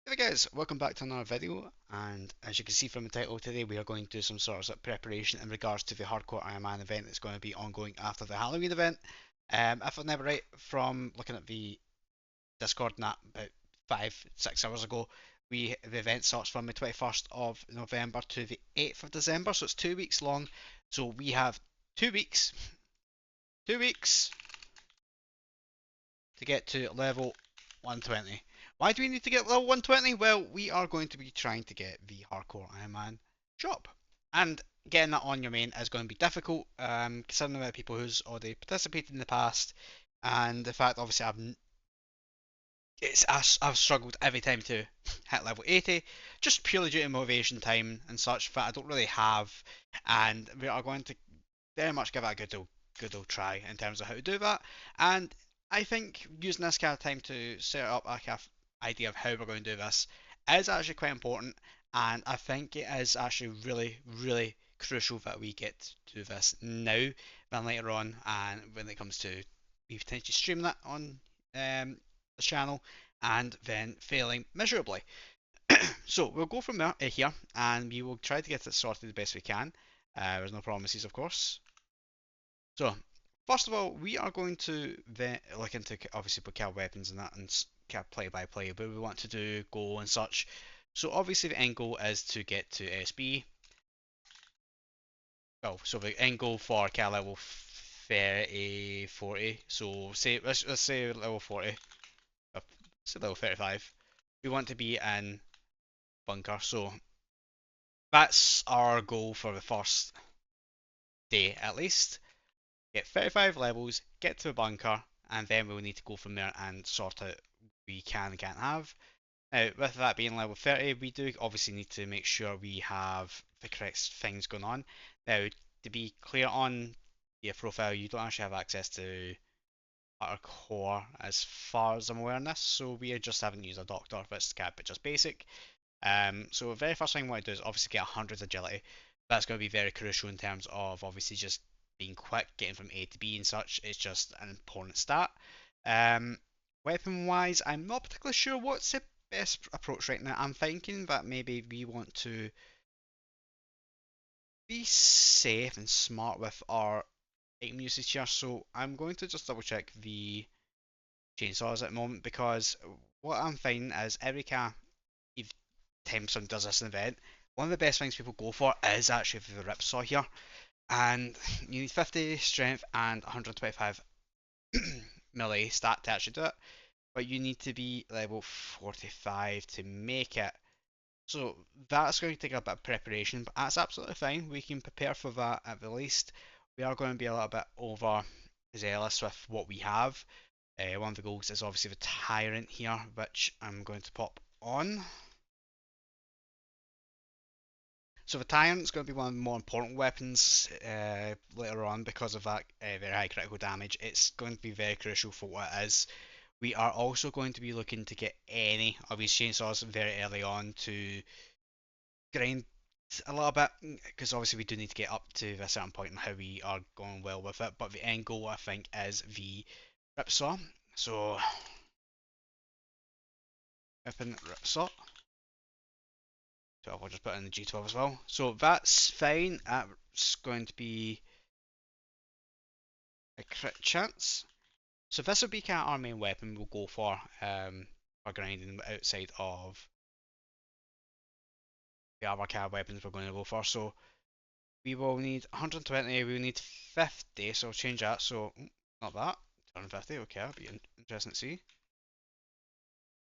Hey guys, welcome back to another video, and as you can see from the title, today we are going to do some sort of preparation in regards to the hardcore Ironman event that's going to be ongoing after the Halloween event. If I'm never right, from looking at the Discord and that about 5-6 hours ago, the event starts from the 21st of November to the 8th of December, so it's 2 weeks long. So we have 2 weeks, 2 weeks to get to level 120. Why do we need to get level 120? Well, we are going to be trying to get the Hardcore Ironman shop. And getting that on your main is going to be difficult, considering the amount of people who's already participated in the past, and the fact obviously I've struggled every time to hit level 80, just purely due to motivation time and such that I don't really have, and we are going to very much give it a good old try in terms of how to do that. And I think using this kind of time to set up a kind of idea of how we're going to do this is actually quite important, and I think it is actually really crucial that we get to do this now than later on, and when it comes to we potentially stream that on the channel and then failing miserably. So we'll go from there here, and we will try to get it sorted the best we can. There's no promises, of course. So, first of all, we are going to then look into obviously car weapons and that and car play by play, but we want to do goal and such. So obviously the end goal is to get to SB. Oh, so the end goal for car level 30, 40. So say let's say level 40. Let's say level 35. We want to be in bunker. So that's our goal for the first day at least. Get 35 levels, get to a bunker, and then we'll need to go from there and sort out what we can and can't have. Now, with that being level 30, we do obviously need to make sure we have the correct things going on. Now, to be clear on your profile, you don't actually have access to our core as far as I'm aware in this, so we just haven't used a doctor, that's but just basic. So the very first thing I want to do is obviously get 100 agility. That's going to be very crucial in terms of obviously just being quick, getting from A to B and such. It's just an important stat. Um, Weapon wise, I'm not particularly sure what's the best approach right now. I'm thinking that maybe we want to be safe and smart with our item usage here. So I'm going to just double check the chainsaws at the moment, because what I'm finding is every car time someone does this event, one of the best things people go for is actually the rip saw here. And you need 50 strength and 125 melee stat to actually do it, but you need to be level 45 to make it. So that's going to take a bit of preparation, but that's absolutely fine. We can prepare for that at the least. We are going to be a little bit over zealous with what we have. One of the goals is obviously the Tyrant here, which I'm going to pop on. So the Tyrant's going to be one of the more important weapons later on because of that very high critical damage. It's going to be very crucial for what it is. We are also going to be looking to get any of these chainsaws very early on to grind a little bit, because obviously we do need to get up to a certain point in how we are going well with it. But the end goal, I think, is the rip saw. So weapon rip saw. 12, I'll just put in the G12 as well. So that's fine. That's going to be a crit chance. So this will be kind of our main weapon we'll go for grinding outside of the other kind of weapons we're going to go for. So we will need 120, we will need 50, so I'll change that. So, not that, 250, okay, that'll be interesting to see.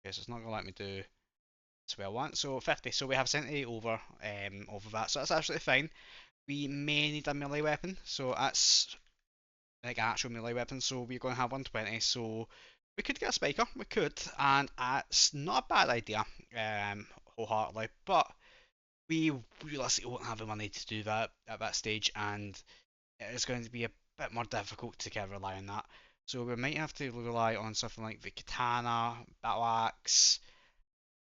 Okay, so it's not going to let me do this way I want. So 50, so we have 70 over that, so that's absolutely fine. We may need a melee weapon, so that's like an actual melee weapon, so we're going to have 120, so we could get a spiker, we could, and it's not a bad idea, wholeheartedly, but we realistically won't have the money to do that at that stage, and it's going to be a bit more difficult to kind of rely on that. So we might have to rely on something like the katana, battle axe,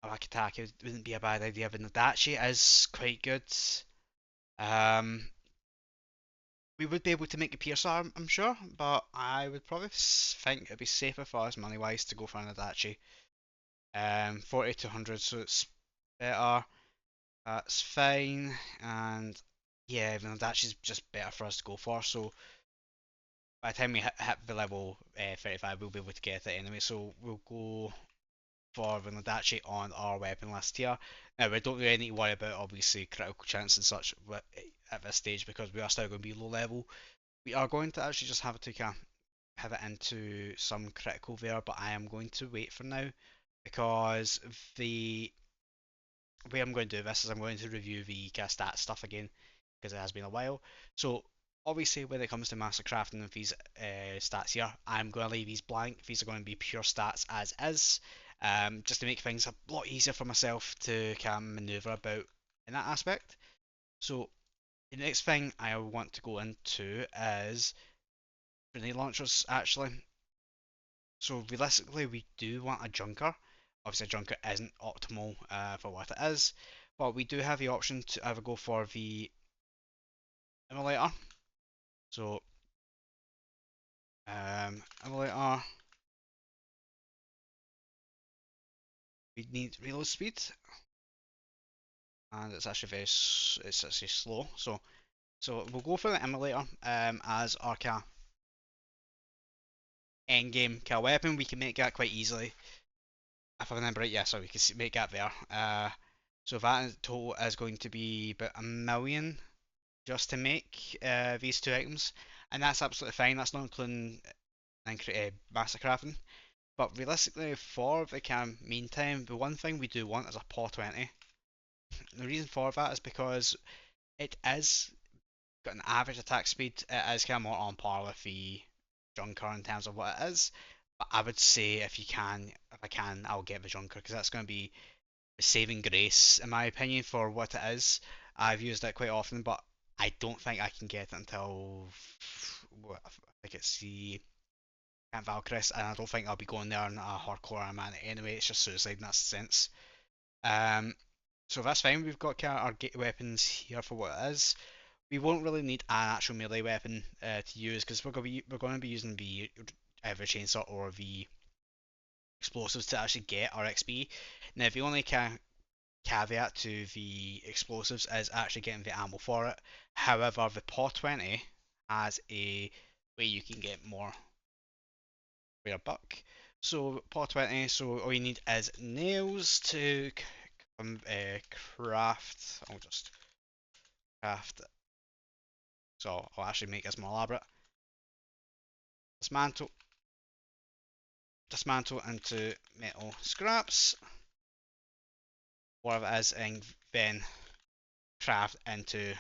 or a kataki wouldn't be a bad idea, but Nadachi is quite good. Um, we would be able to make a piercer, I'm sure, but I would probably think it'd be safer for us money wise to go for an Adachi. 40 to 100, so it's better. That's fine, and yeah, even though that's just better for us to go for. So by the time we hit the level 35, we'll be able to get it anyway. So we'll go for Vinadachi on our weapon list here. Now we don't really need to worry about obviously critical chance and such at this stage because we are still going to be low level. We are going to actually just have to kind of pivot into some critical there, but I am going to wait for now because the way I'm going to do this is I'm going to review the cast stat stuff again because it has been a while. So obviously when it comes to master crafting of these stats here, I'm going to leave these blank. These are going to be pure stats as is, just to make things a lot easier for myself to kind of maneuver about in that aspect. So the next thing I want to go into is grenade launchers actually. So realistically, we do want a junker. Obviously, a junker isn't optimal for what it is, but we do have the option to either go for the emulator. So, emulator, we need reload speed, and it's actually it's actually slow. So we'll go for the emulator as our kind of end game kind of weapon. We can make that quite easily. If I remember it, yeah, so we can make that there. So that in total is going to be about 1 million just to make these two items, and that's absolutely fine. That's not including master crafting. But realistically, for the meantime, the one thing we do want is a PAW 20. The reason for that is because it is got an average attack speed. It is kind of more on par with the Junker in terms of what it is. But I would say if I can, I'll get the Junker because that's going to be a saving grace in my opinion for what it is. I've used it quite often, but I don't think I can get it until I think it's the Camp Valkyries, and I don't think I'll be going there on a hardcore Ironman anyway. It's just suicide in that sense. Um, so that's fine. We've got kind of our weapons here for what it is. We won't really need an actual melee weapon to use because we're going to be using the either chainsaw or the explosives to actually get our XP. Now, the only caveat to the explosives is actually getting the ammo for it. However, the PAW 20 has a way you can get more for your buck. So PAW 20, so all you need is nails to craft. I'll just craft it. So I'll actually make this more elaborate. Dismantle, dismantle into metal scraps, whatever it is, and then craft into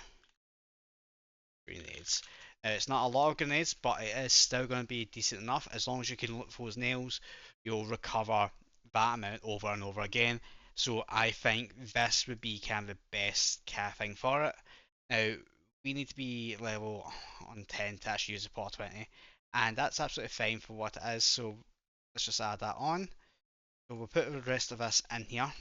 grenades. It's not a lot of grenades, but it is still going to be decent enough. As long as you can look for those nails, you'll recover that amount over and over again. So I think this would be kind of the best thing for it. Now, we need to be level on 10 to actually use the PAW 20, and that's absolutely fine for what it is. So let's just add that on. So we'll put the rest of this in here.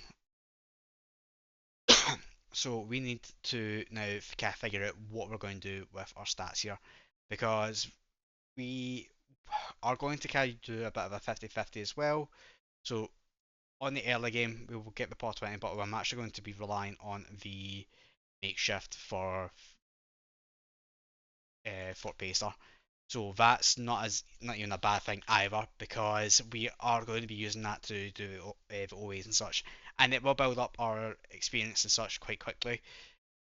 So we need to now figure out what we're going to do with our stats here, because we are going to kind of do a bit of a 50-50 as well. So on the early game, we will get the PAW 20, but I'm actually going to be relying on the makeshift for Fort Pacer. So that's not even a bad thing either, because we are going to be using that to do the OAs and such, and it will build up our experience and such quite quickly.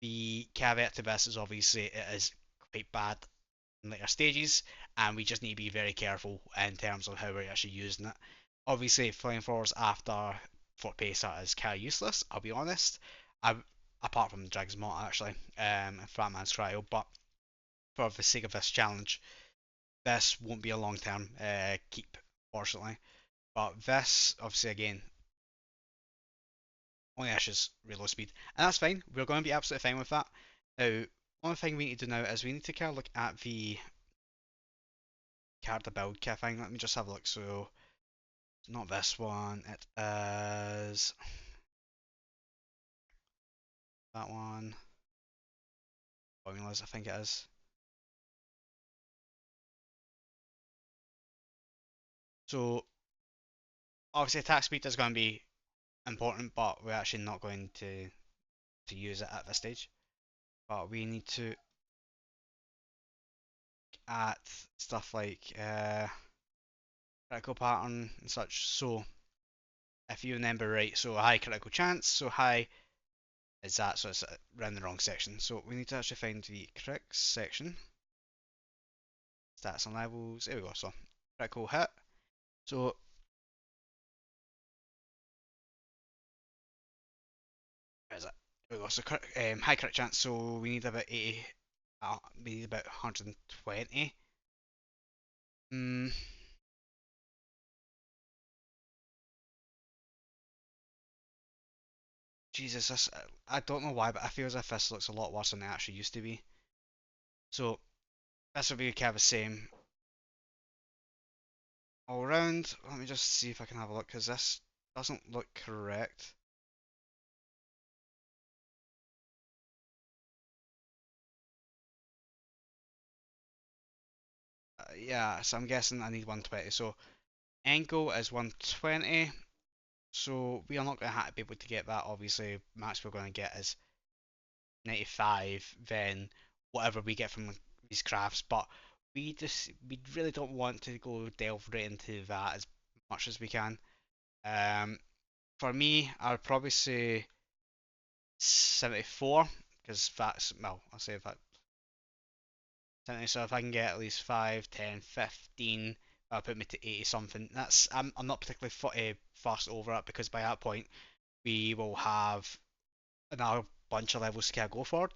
The caveat to this is obviously it is quite bad in later stages, and we just need to be very careful in terms of how we're actually using it. Obviously, flamethrowers after Fort Pacer is kind of useless, I'll be honest. I, apart from Dragon's Maw actually, and Flatman's Cryo, but for the sake of this challenge, this won't be a long term keep, fortunately. But this, obviously, again, only ashes reload speed, and that's fine. We're going to be absolutely fine with that. Now, one thing we need to do now is we need to kind of look at the character build kind of thing. Let me just have a look. So, not this one. It is that one. Formulas, I think it is. So, obviously, attack speed is going to be important, but we're actually not going to use it at this stage. But we need to add stuff like critical pattern and such. So if you remember right, so high critical chance, so high is that, so it's around the wrong section. So we need to actually find the correct section. Stats and levels. There we go. So critical hit. So where is it? There we go. So high crit chance. So we need about 80. We need about 120. Hmm. Jesus, I don't know why, but I feel as if this looks a lot worse than it actually used to be. So this will be kind of the same all around. Let me just see if I can have a look, because this doesn't look correct. Yeah, so I'm guessing I need 120. So angle is 120. So we are not going to be able to get that. Obviously, max we're going to get is 95. Then whatever we get from these crafts. But we really don't want to go delve right into that as much as we can. Um, for me, I would probably say 74, because that's, well, I'll say that 70. So if I can get at least 5, 10, 15, that'll put me to 80 something. That's I'm not particularly fast over it, because by that point we will have another bunch of levels to kind of go forward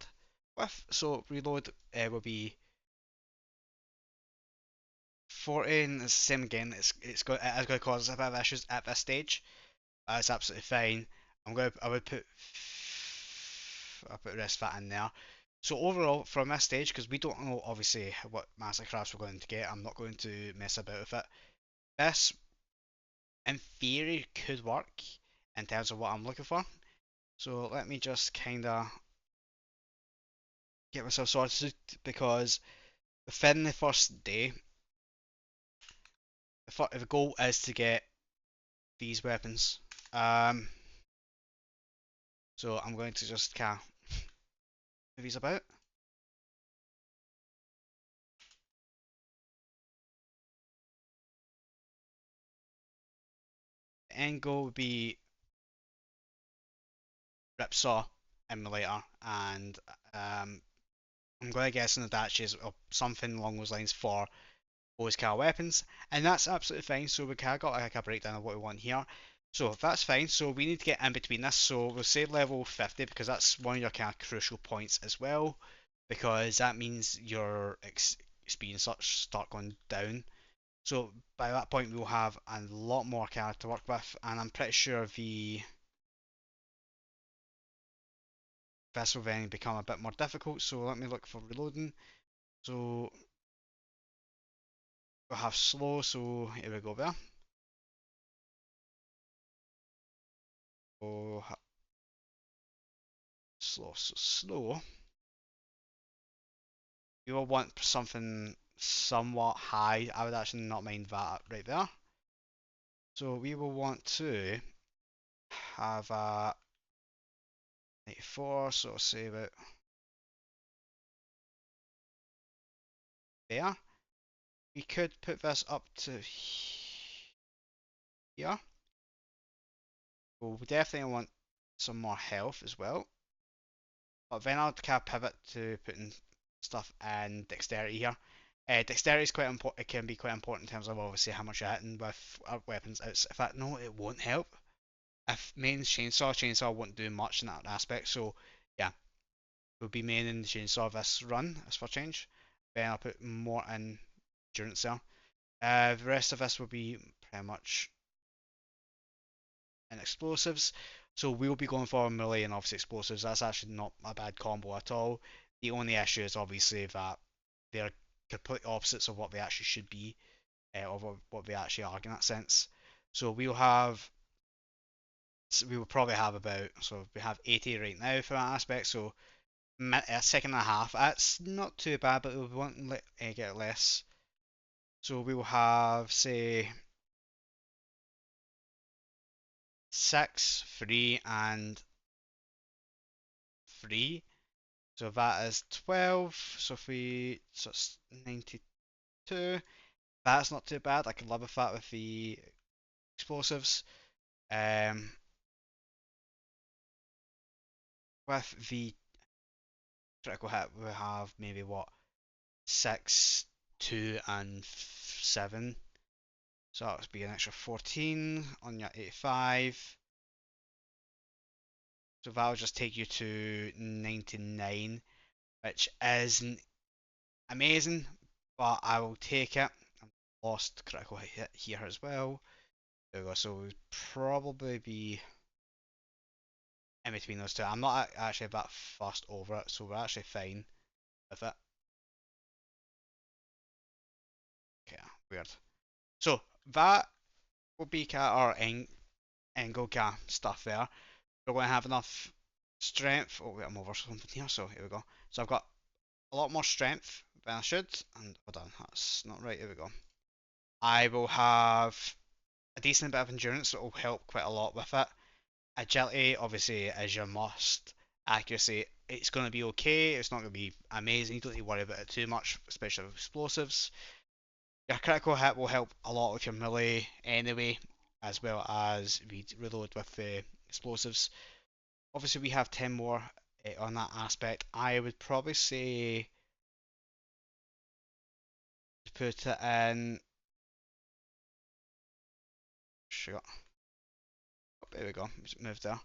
with. So reload will be 40, and it's the same again. It is going to cause a bit of issues at this stage. That's absolutely fine. I would put I'll put rest fat in there. So overall, from this stage, because we don't know obviously what mastercrafts we're going to get, I'm not going to mess about with it. This, in theory, could work in terms of what I'm looking for. So let me just kind of get myself sorted, because within the first day, the goal is to get these weapons. Um, so I'm going to just kind of move these about. The end goal would be Ripsaw emulator, and I'm going to guess in the dashes or something along those lines for those kind of weapons, and that's absolutely fine. So we kind of got like a breakdown of what we want here. So that's fine. So we need to get in between this. So we'll say level 50, because that's one of your kind of crucial points as well, because that means your experience start going down. So by that point we will have a lot more kind of to work with, and I'm pretty sure this will then become a bit more difficult. So let me look for reloading. So we'll have slow. So here we go there. Oh, slow. So slow. You will want something somewhat high. I would actually not mind that right there. So we will want to have a 94. So say about there. We could put this up to here. We'll definitely want some more health as well. But then I'll kind of pivot to putting stuff in dexterity here. Dexterity is quite important. It can be quite important in terms of obviously how much you're hitting with our weapons. In fact, no, it won't help. If main chainsaw won't do much in that aspect. So yeah, we'll be maining the chainsaw this run as for change. Then I'll put more in endurance there. The rest of this will be pretty much in explosives. So we'll be going for melee and obviously explosives. That's actually not a bad combo at all. The only issue is obviously that they're complete opposites of what they actually should be, or what they actually are in that sense. So we will probably have about, so we have 80 right now for that aspect. So a second and a half. That's not too bad, but we want to get less. So we will have say 6, 3, and 3. So that is 12. So if we, so it's 92. That's not too bad. I can live with that with the explosives. Um, with the critical hit, we have maybe what, 6, 2, and 7. So that would be an extra 14 on your 85. So that'll just take you to 99, which isn't amazing, but I will take it. I lost critical hit here as well. There we go. So we'd probably be in between those two. I'm not actually that fussed over it, so we're actually fine with it. Okay, weird. So that will be our angle stuff there. We're going to have enough strength. Oh wait, I'm over something here, so here we go. So I've got a lot more strength than I should, and hold on, that's not right, here we go. I will have a decent bit of endurance that will help quite a lot with it. Agility, obviously, is your must. Accuracy, it's going to be okay, it's not going to be amazing, you don't need to worry about it too much, especially with explosives. Your critical hit will help a lot with your melee anyway, as well as reload with the explosives. Obviously, we have 10 more on that aspect. I would probably say to put it in. Sure. Oh, there we go. Just move there.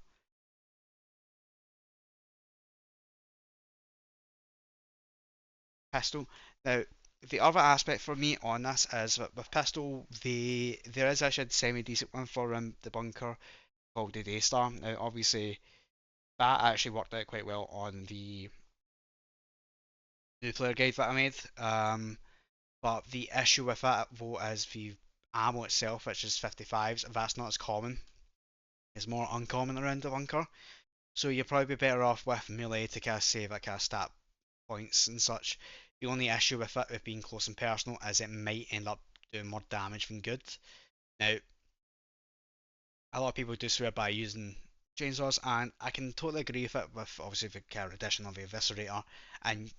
Pistol. Now, the other aspect for me on this is that with pistol, there is actually a semi decent one for the bunker called the Daystar. Now, obviously, that actually worked out quite well on the nuclear guide that I made. But the issue with that though is the ammo itself, which is 55s. That's not as common. It's more uncommon around the bunker. So you're probably better off with melee to kind of save like kind of stat points and such. The only issue with it with being close and personal is it might end up doing more damage than good. Now, a lot of people do swear by using chainsaws, and I can totally agree with it. With obviously the kind of addition of the eviscerator and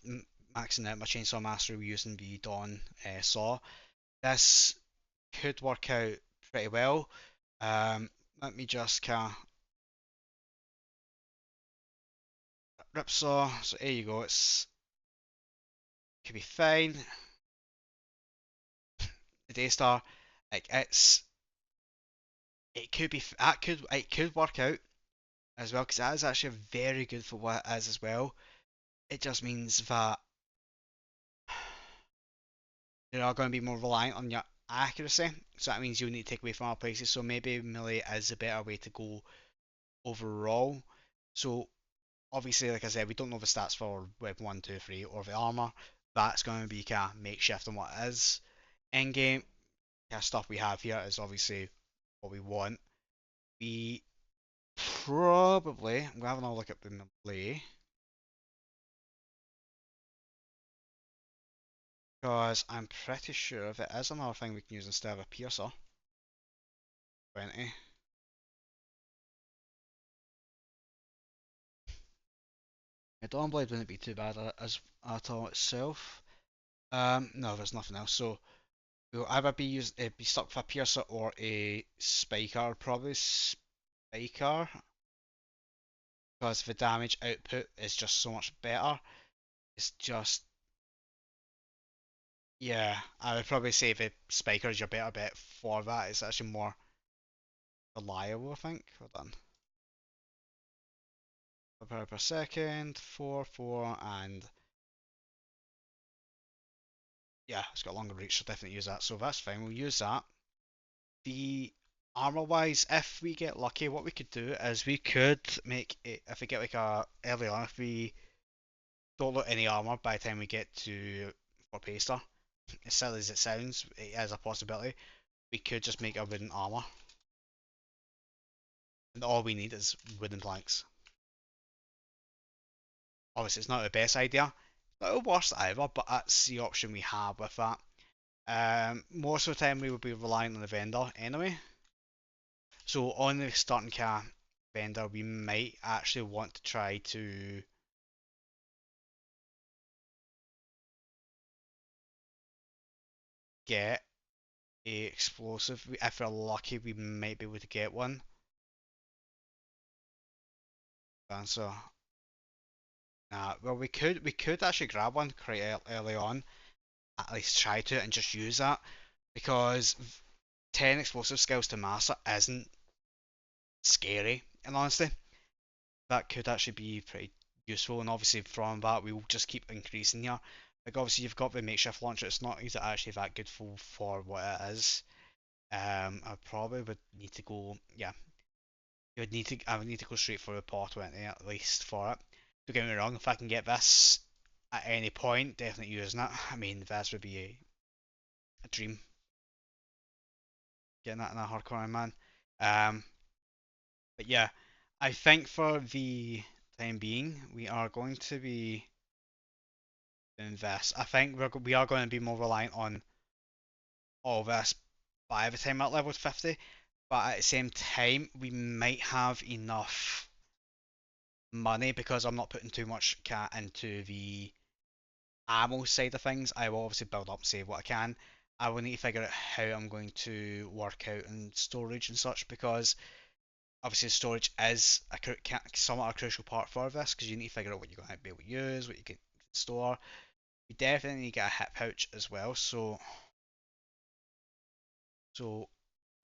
maxing out my chainsaw mastery using the Dawn saw, this could work out pretty well. Let me just kind of ripsaw. So there you go. It's could be fine. The Daystar, like it could work out as well because that is actually very good for what it is as well. It just means that you're not going to be more reliant on your accuracy, so that means you need to take away from other places. So maybe melee is a better way to go overall. So obviously, like I said, we don't know the stats for weapon 1, 2, 3 or the armor. That's going to be kind of makeshift on what it is. End game kind of stuff we have here is obviously what we want. We probably, I'm having a look at the melee because I'm pretty sure if it is another thing we can use instead of a piercer. 20. A Dawnblade wouldn't be too bad as at all itself. No, there's nothing else. So we'll either be stuck with a piercer or a spiker. Probably spiker because the damage output is just so much better. It's just yeah, I would probably say the spiker is your better bet for that. It's actually more reliable, I think. Hold on. Per second, 4, 4, and yeah, it's got longer reach, so definitely use that. So that's fine, we'll use that. The armor wise, if we get lucky, what we could do is we could make it, if we get like a early on, if we don't look any armor by the time we get to for Paster, as silly as it sounds, it is a possibility. We could just make a wooden armor, and all we need is wooden planks. Obviously, it's not the best idea, not the worst either, but that's the option we have with that. Most of the time, we will be relying on the vendor anyway. So on the starting car vendor, we might actually want to try to get a explosive. If we're lucky, we might be able to get one. So, nah, well, we could actually grab one quite early on, at least try to, and just use that because 10 explosive skills to master isn't scary, and honestly, that could actually be pretty useful. And obviously, from that, we will just keep increasing here. Like, obviously, you've got the makeshift launcher, it's not actually that good for what it is. I probably would need to go, yeah, I would need to go straight for the Part 20 at least for it. Don't get me wrong, if I can get this at any point, definitely using it. I mean, this would be a dream, getting that in a hardcore Ironman. Um, but yeah, I think for the time being, we are going to be doing this. I think we are going to be more reliant on all this by the time at level 50, but at the same time, we might have enough money because I'm not putting too much cat into the ammo side of things. I will obviously build up, save what I can. I will need to figure out how I'm going to work out in storage and such because obviously storage is somewhat a crucial part for this because you need to figure out what you're going to be able to use, what you can store. You definitely need to get a hip pouch as well. So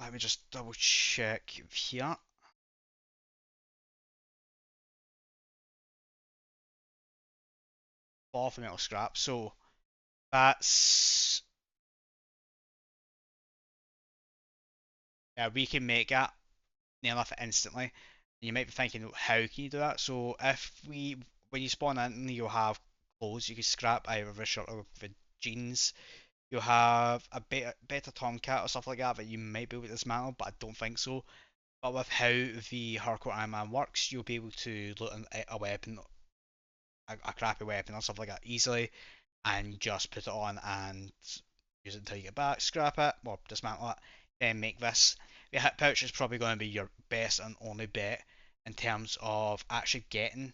let me just double check here. 4 for metal scrap. So that's we can make that near enough instantly. You might be thinking, how can you do that? So if when you spawn in, you'll have clothes you can scrap either the shirt or the jeans. You'll have a better tomcat or stuff like that you might be able to dismantle, but I don't think so. But with how the hardcore Iron Man works, you'll be able to loot a weapon, a crappy weapon or stuff like that easily, and just put it on and use it until you get back, scrap it, or dismantle it, then make this. The hip pouch is probably going to be your best and only bet in terms of actually getting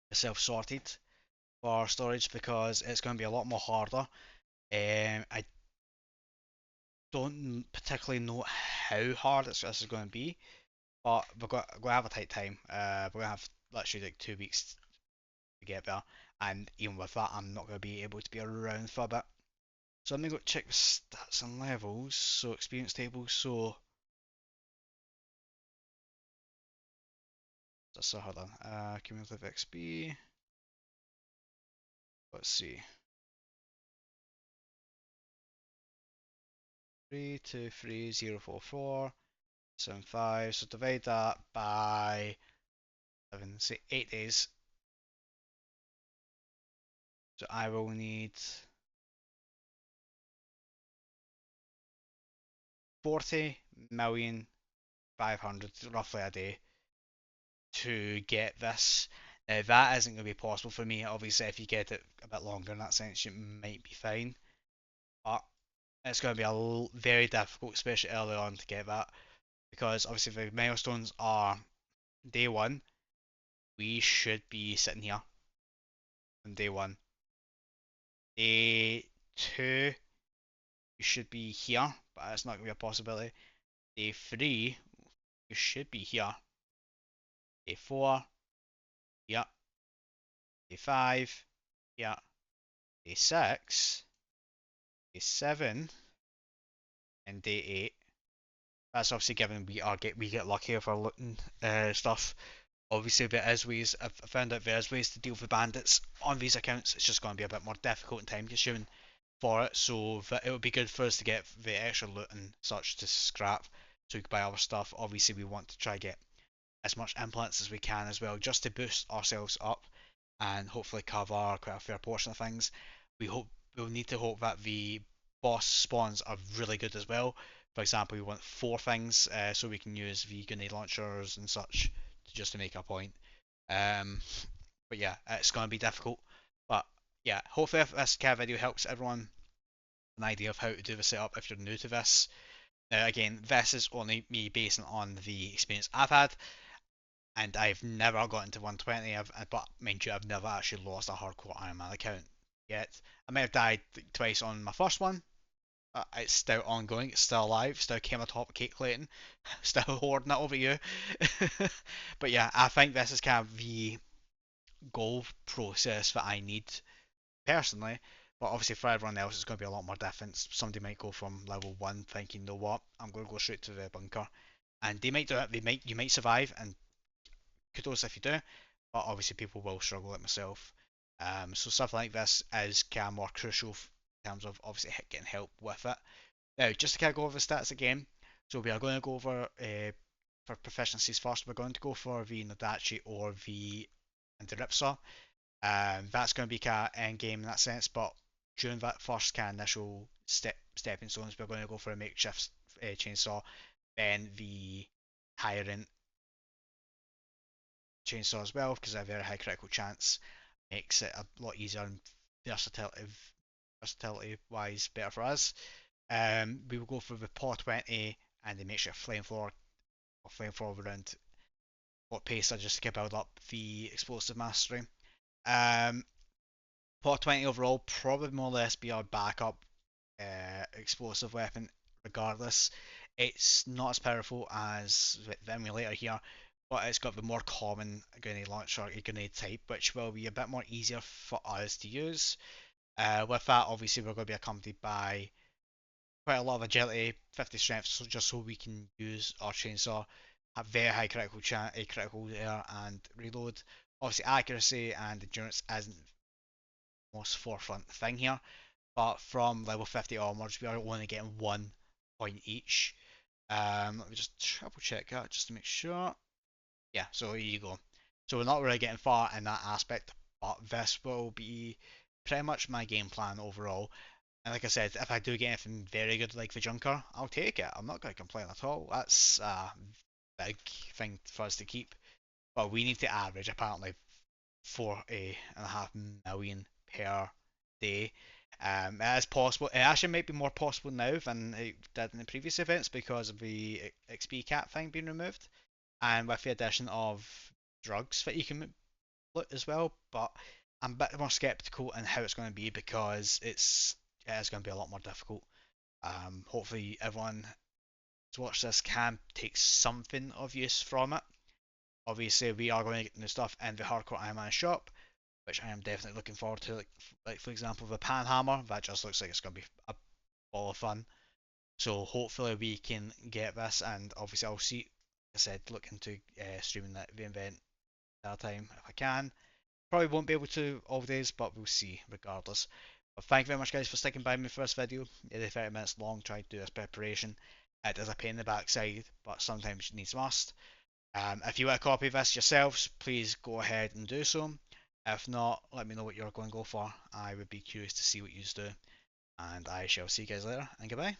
yourself sorted for storage because it's going to be a lot more harder. I don't particularly know how hard this is going to be, but we're going to have a tight time. We're going to have literally like 2 weeks to get there, and even with that, I'm not going to be able to be around for a bit. So I'm gonna go check the stats and levels. So experience tables. So hold on. Cumulative XP. Let's see. 3230447 5. So divide that by 7, say 8 days. So I will need 40,500,000 roughly a day to get this. Now that isn't going to be possible for me. Obviously, if you get it a bit longer in that sense, you might be fine. But it's going to be very difficult, especially early on, to get that because obviously the milestones are day one. We should be sitting here on day one. Day two, we should be here, but that's not going to be a possibility. Day three, we should be here. Day four, yeah. Day five, yeah. Day six, day seven, and day eight. That's obviously given we get lucky if we're looting stuff. Obviously, there is ways. I've found out there is ways to deal with bandits on these accounts. It's just going to be a bit more difficult and time consuming for it. So it would be good for us to get the extra loot and such to scrap so we can buy our stuff. Obviously, we want to try get as much implants as we can as well, just to boost ourselves up and hopefully cover quite a fair portion of things. We'll need to hope that the boss spawns are really good as well. For example, we want 4 things so we can use the grenade launchers and such just to make a point. Um, but yeah, it's going to be difficult. But yeah, hopefully if this kind of video helps everyone an idea of how to do the setup if you're new to this. Now, again, this is only me basing on the experience I've had, and I've never got into 120. But mind you, I've never actually lost a hardcore Ironman account yet. I may have died twice on my first one. It's still ongoing. It's still alive. Still came atop Kate Clayton. Still hoarding it over you. But yeah, I think this is kind of the goal process that I need personally. But obviously for everyone else, it's going to be a lot more different. Somebody might go from level one thinking, you know what, I'm going to go straight to the bunker, and they might do it. You might survive, and kudos if you do. But obviously people will struggle like myself. So stuff like this is kind of more crucial in terms of obviously getting help with it. Now, just to kind of go over the stats again. So we are going to go over for proficiencies first. We're going to go for the Nadachi or the Ripsaw. That's going to be kind of end game in that sense, but during that first kind of initial stepping stones, we're going to go for a makeshift chainsaw, then the higher end chainsaw as well, because a very high critical chance makes it a lot easier and versatility wise better for us. We will go for the PAW 20 and the makeshift flamethrower or flamethrower around what pace just to build up the explosive mastery. Um, PAW 20 overall probably more or less be our backup explosive weapon regardless. It's not as powerful as the emulator here, but it's got the more common grenade launcher, a grenade type, which will be a bit more easier for us to use. With that, obviously, we're going to be accompanied by quite a lot of agility, 50 strength, so just so we can use our chainsaw, have very high critical critical there and reload. Obviously, accuracy and endurance isn't the most forefront thing here, but from level 50 onwards, we are only getting 1 point each. Let me just triple check that just to make sure. Yeah, so here you go. So we're not really getting far in that aspect, but this will be pretty much my game plan overall. And like I said, if I do get anything very good like the Junker, I'll take it. I'm not going to complain at all. That's a big thing for us to keep. But we need to average apparently 40.5 million per day. It is possible. It actually might be more possible now than it did in the previous events because of the XP cap thing being removed, and with the addition of drugs that you can loot as well. But I'm a bit more skeptical in how it's going to be because it is going to be a lot more difficult. Hopefully, everyone who's watched this can take something of use from it. Obviously, we are going to get new stuff in the Hardcore Ironman shop, which I am definitely looking forward to. Like for example, the Panhammer, that just looks like it's going to be a ball of fun. So hopefully we can get this, and obviously I'll see. Like I said, look into streaming the event that time if I can. Probably won't be able to all days, but we'll see regardless. But thank you very much, guys, for sticking by me for this video. It is 30 minutes long. Trying to do this preparation. It is a pain in the backside, but sometimes it needs must. If you want a copy of this yourselves, please go ahead and do so. If not, let me know what you're going to go for. I would be curious to see what you do. And I shall see you guys later, and goodbye.